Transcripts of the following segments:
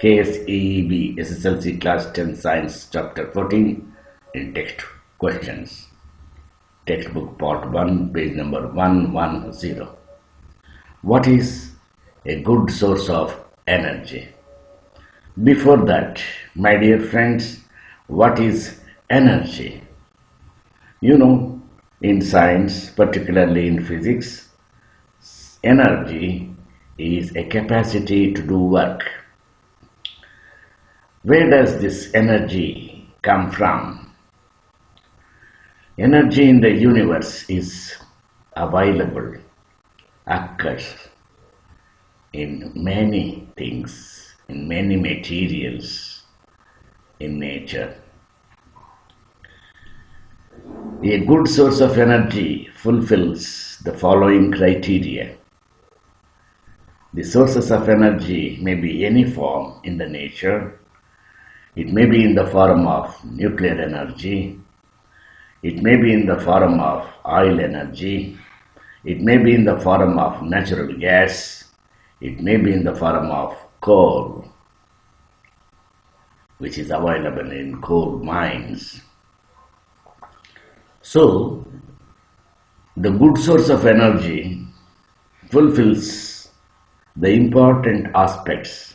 KSEEB Sslc Class 10 Science Chapter 14 in text questions. Textbook Part 1, page number 110. What is a good source of energy? Before that, my dear friends, what is energy? You know, in science, particularly in physics, energy is a capacity to do work. Where does this energy come from? Energy in the universe is available, occurs in many things, in many materials in nature. A good source of energy fulfills the following criteria. The sources of energy may be any form in the nature. It may be in the form of nuclear energy. It may be in the form of oil energy. It may be in the form of natural gas. It may be in the form of coal, which is available in coal mines. So, the good source of energy fulfills the important aspects.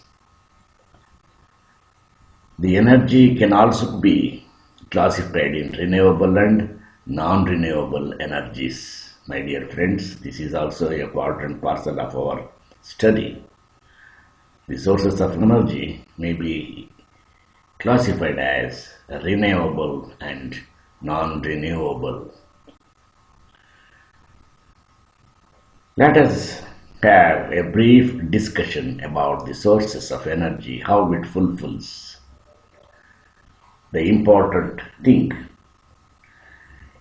The energy can also be classified in renewable and non-renewable energies. My dear friends, this is also a part and parcel of our study. The sources of energy may be classified as renewable and non-renewable. Let us have a brief discussion about the sources of energy, how it fulfills the important thing.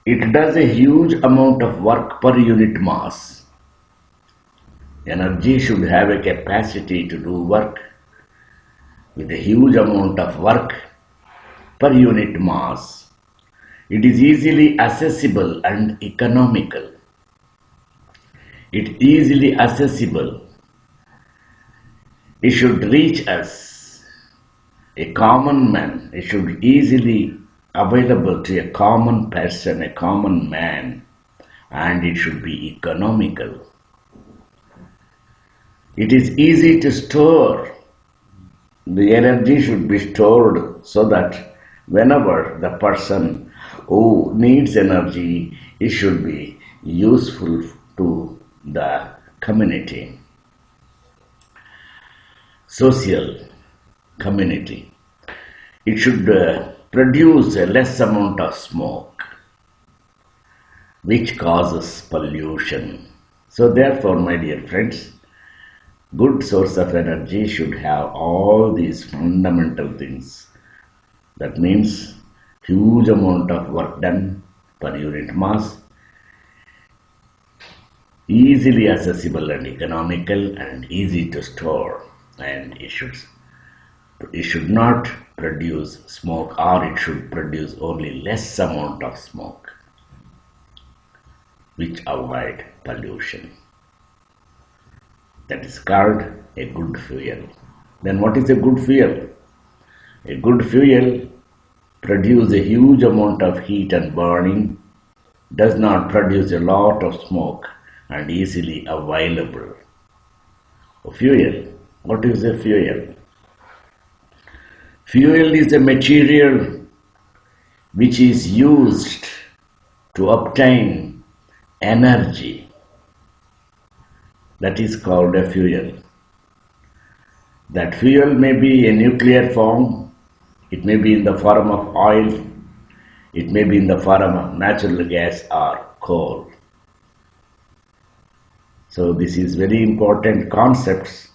It does a huge amount of work per unit mass. Energy should have a capacity to do work with a huge amount of work per unit mass. It is easily accessible and economical. It is easily accessible. It should reach us. A common man, it should easily available to a common person, a common man, and it should be economical. It is easy to store. The energy should be stored so that whenever the person who needs energy, it should be useful to the community. Social community. It should produce a less amount of smoke, which causes pollution. So therefore, my dear friends, good source of energy should have all these fundamental things. That means huge amount of work done per unit mass, easily accessible and economical, and easy to store, and it should not produce smoke, or it should produce only less amount of smoke, which avoid pollution. That is called a good fuel. Then what is a good fuel? A good fuel produces a huge amount of heat and burning, does not produce a lot of smoke, and easily available. A fuel. What is a fuel? Fuel is a material which is used to obtain energy. That is called a fuel. That fuel may be a nuclear form, it may be in the form of oil, it may be in the form of natural gas or coal. So this is very important concepts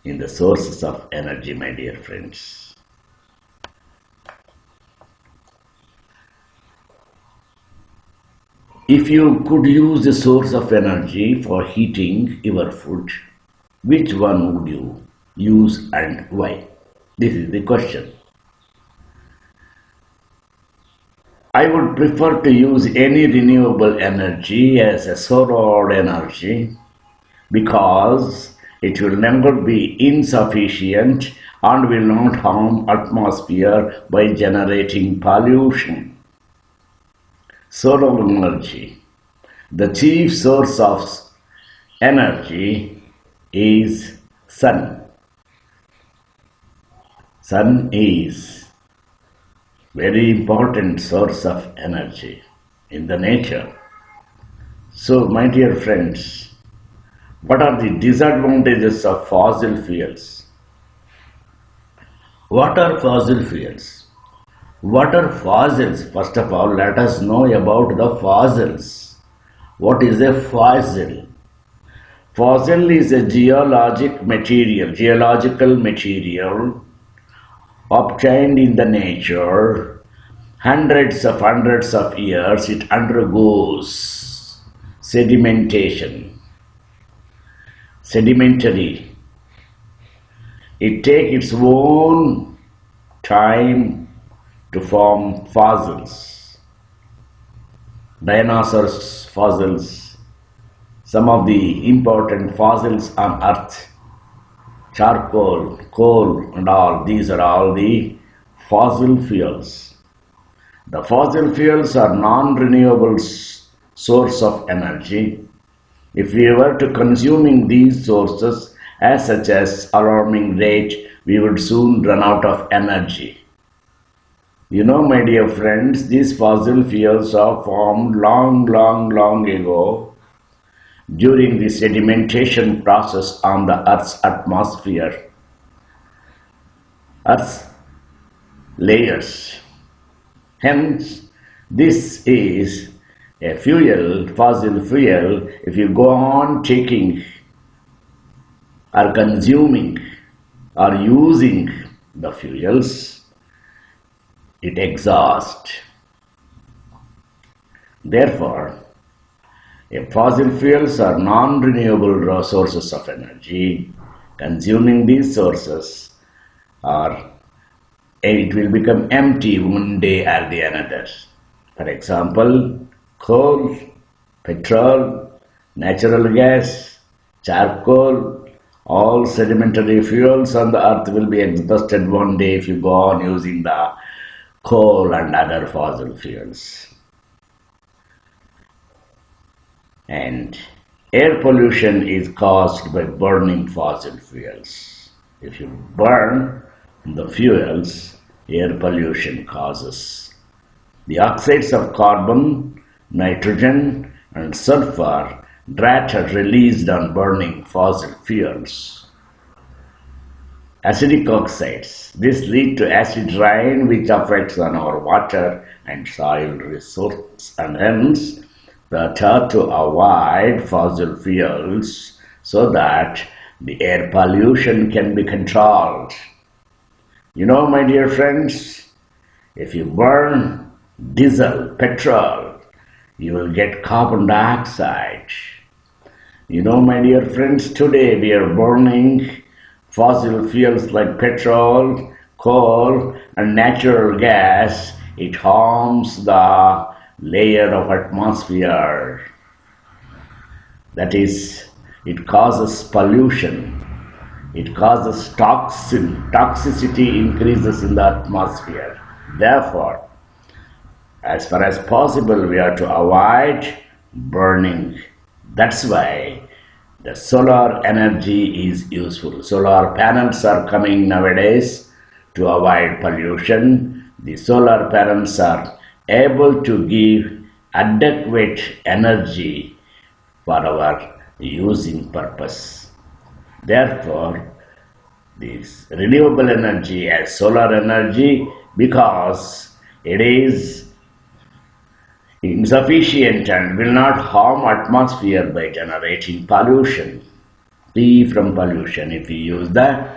in the sources of energy, my dear friends. If you could use a source of energy for heating your food, which one would you use and why? This is the question. I would prefer to use any renewable energy as a solar energy because It will never be insufficient and will not harm atmosphere by generating pollution. Solar energy. The chief source of energy is sun. Sun is very important source of energy in the nature. So, my dear friends, what are the disadvantages of fossil fuels? What are fossil fuels? What are fossils? First of all, let us know about the fossils. What is a fossil? Fossil is a geological material obtained in the nature. Hundreds of years it undergoes sedimentation. Sedimentary. It takes its own time to form fossils. Dinosaurs fossils, some of the important fossils on earth, charcoal, coal and all, these are all the fossil fuels. The fossil fuels are non-renewable source of energy. If we were to consuming these sources at such as alarming rate, we would soon run out of energy. You know, my dear friends, these fossil fuels are formed long ago during the sedimentation process on the Earth's atmosphere, Earth's layers. Hence, this is a fuel, fossil fuel. If you go on taking or consuming or using the fuels, it exhausts. Therefore, fossil fuels are non-renewable sources of energy. Consuming these sources, it will become empty one day or the another. For example, coal, petrol, natural gas, charcoal, all sedimentary fuels on the earth will be exhausted one day if you go on using the coal and other fossil fuels. And air pollution is caused by burning fossil fuels. If you burn the fuels, air pollution causes. The oxides of carbon, nitrogen and sulfur that are released on burning fossil fuels. Acidic oxides. This lead to acid rain which affects on our water and soil resources, and hence the thought to avoid fossil fuels so that the air pollution can be controlled. You know, my dear friends, if you burn diesel, petrol, you will get carbon dioxide. You know, my dear friends, today we are burning fossil fuels like petrol, coal and natural gas. It harms the layer of atmosphere. That is, it causes pollution. It causes toxicity increases in the atmosphere. Therefore, as far as possible, we are to avoid burning. That's why the solar energy is useful. Solar panels are coming nowadays to avoid pollution. The solar panels are able to give adequate energy for our using purpose. Therefore, this renewable energy as solar energy, because it is insufficient and will not harm atmosphere by generating pollution. Free from pollution if we use the